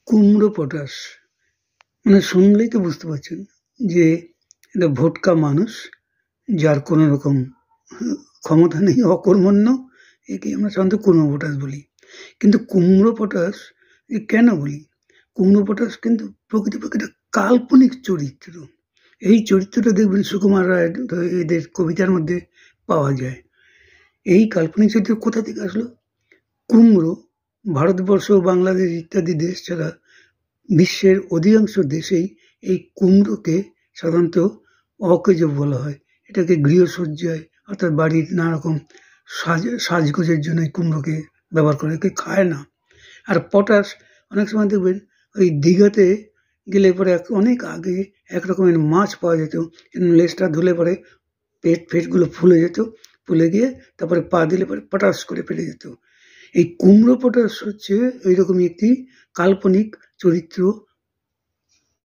কুমড়ো পটাশ মানে শুনলেই তো বুঝতে পারছেন যে এটা ভোটকা মানুষ, যার কোনো রকম ক্ষমতা নেই, অকর্মণ্য। একে আমরা সাধারণত কুমড়ো পটাশ বলি। কিন্তু কুমড়ো পটাশ কেন বলি? কুমড়ো পটাশ কিন্তু প্রকৃতপক্ষে একটা কাল্পনিক চরিত্র। এই চরিত্রটা দেখবেন সুকুমার রায় এদের কবিতার মধ্যে পাওয়া যায়। এই কাল্পনিক চরিত্র কোথা থেকে আসলো? কুমড়ো ভারতবর্ষ, বাংলাদেশ ইত্যাদি দেশ ছাড়া বিশ্বের অধিকাংশ দেশেই এই কুমড়োকে সাধারণত অকেজো বলা হয়। এটাকে গৃহসজ্জায় অর্থাৎ বাড়ির নানা রকম সাজগোজের জন্য এই কুমড়োকে ব্যবহার করে, কেউ খায় না। আর পটাশ অনেক সময় দেখবেন ওই দীঘাতে গেলে পরে অনেক আগে এক রকমের মাছ পাওয়া যেত, লেজটা ধুলে পরে পেটগুলো ফুলে যেত, ফুলে গিয়ে তারপরে পা দিলে পরে পটাশ করে ফেলে যেত। এই কুমড়ো পটাশ হচ্ছে এইরকমই একটি কাল্পনিক চরিত্র